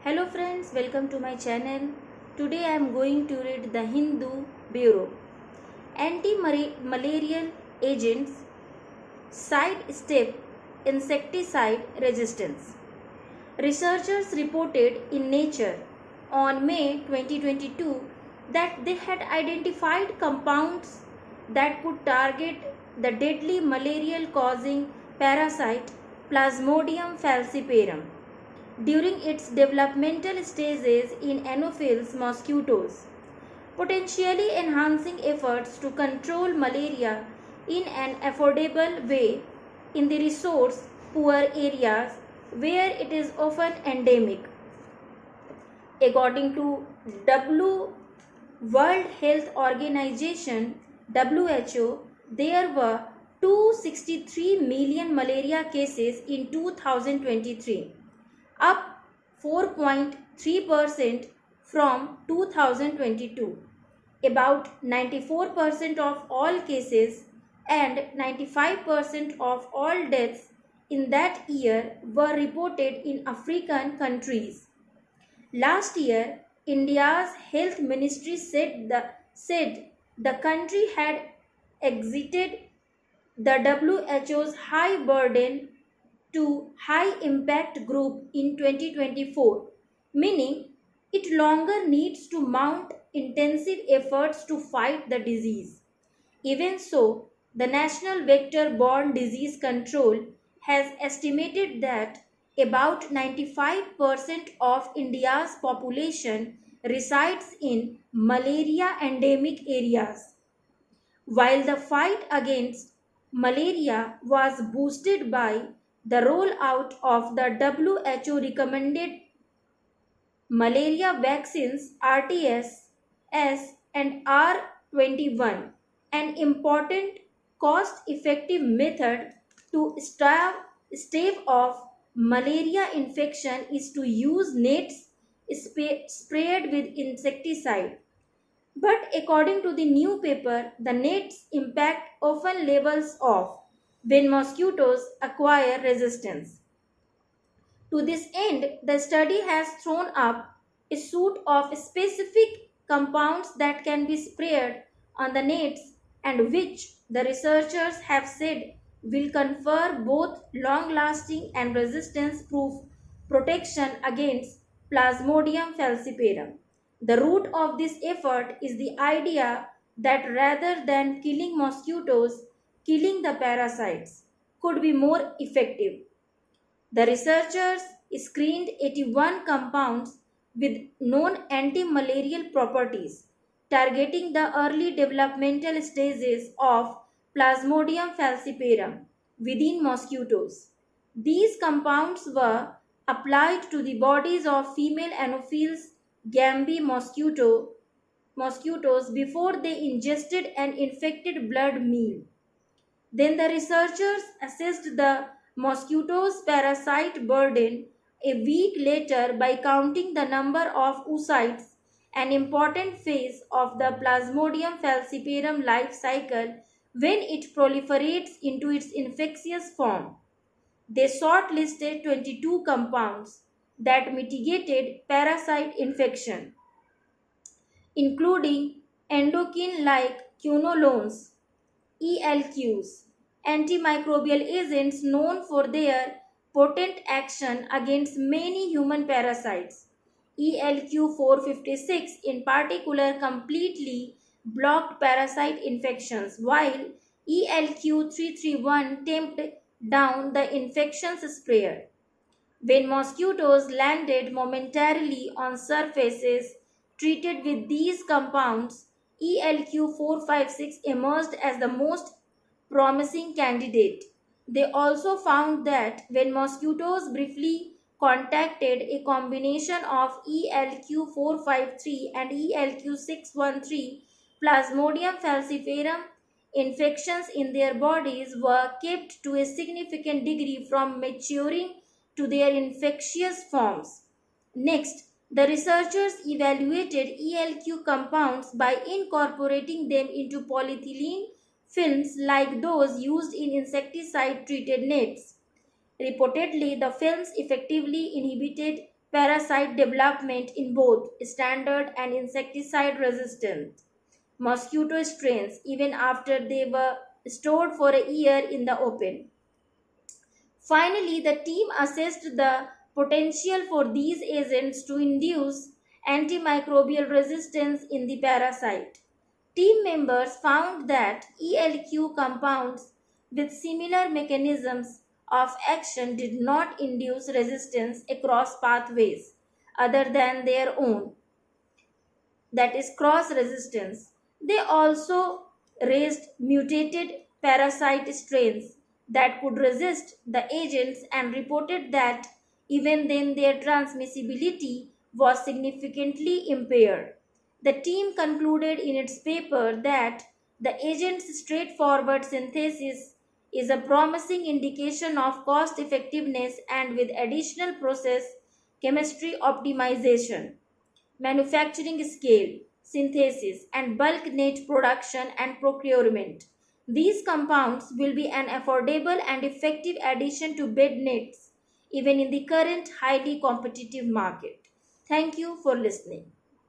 Hello friends, welcome to my channel. Today I am going to read the Hindu Bureau. Anti-malarial agents sidestep insecticide resistance. Researchers reported in Nature on May 2022 that they had identified compounds that could target the deadly malarial causing parasite Plasmodium falciparum during its developmental stages in Anopheles mosquitoes, potentially enhancing efforts to control malaria in an affordable way in the resource poor areas where it is often endemic. According to World Health Organization (WHO), there were 263 million malaria cases in 2023, up 4.3% from 2022. About 94% of all cases and 95% of all deaths in that year were reported in African countries. Last year, India's health ministry said the country had exited the WHO's high burden to high impact group in 2024, meaning it longer needs to mount intensive efforts to fight the disease. Even so, the National Vector-Borne Disease Control has estimated that about 95% of India's population resides in malaria endemic areas. While the fight against malaria was boosted by the rollout of the WHO recommended malaria vaccines RTS S and R21, an important cost effective method to stave off malaria infection is to use nets sprayed with insecticide. But according to the new paper, the net's impact often levels off when mosquitoes acquire resistance. To this end, the study has thrown up a suite of specific compounds that can be sprayed on the nets and which the researchers have said will confer both long-lasting and resistance-proof protection against Plasmodium falciparum. The root of this effort is the idea that rather than killing mosquitoes, killing the parasites could be more effective. The researchers screened 81 compounds with known anti-malarial properties, targeting the early developmental stages of Plasmodium falciparum within mosquitoes. These compounds were applied to the bodies of female Anopheles gambiae mosquitoes before they ingested an infected blood meal. Then the researchers assessed the mosquito's parasite burden a week later by counting the number of oocytes, an important phase of the Plasmodium falciparum life cycle when it proliferates into its infectious form. They shortlisted 22 compounds that mitigated parasite infection, including endocrine-like quinolones ELQs, antimicrobial agents known for their potent action against many human parasites. ELQ 456 in particular completely blocked parasite infections, while ELQ 331 tamped down the infections spread. When mosquitoes landed momentarily on surfaces treated with these compounds, ELQ 456 emerged as the most promising candidate. They also found that when mosquitoes briefly contacted a combination of ELQ 453 and ELQ 613, Plasmodium falciparum infections in their bodies were kept to a significant degree from maturing to their infectious forms. Next, the researchers evaluated ELQ compounds by incorporating them into polyethylene films like those used in insecticide treated nets. Reportedly, the films effectively inhibited parasite development in both standard and insecticide resistant mosquito strains even after they were stored for a year in the open. Finally, the team assessed the potential for these agents to induce antimicrobial resistance in the parasite. Team members found that ELQ compounds with similar mechanisms of action did not induce resistance across pathways other than their own, that is cross resistance. They also raised mutated parasite strains that could resist the agents and reported that even then their transmissibility was significantly impaired. The team concluded in its paper that the agent's straightforward synthesis is a promising indication of cost effectiveness, and with additional process chemistry optimization, manufacturing scale, synthesis, and bulk net production and procurement, these compounds will be an affordable and effective addition to bed nets even in the current highly competitive market. Thank you for listening.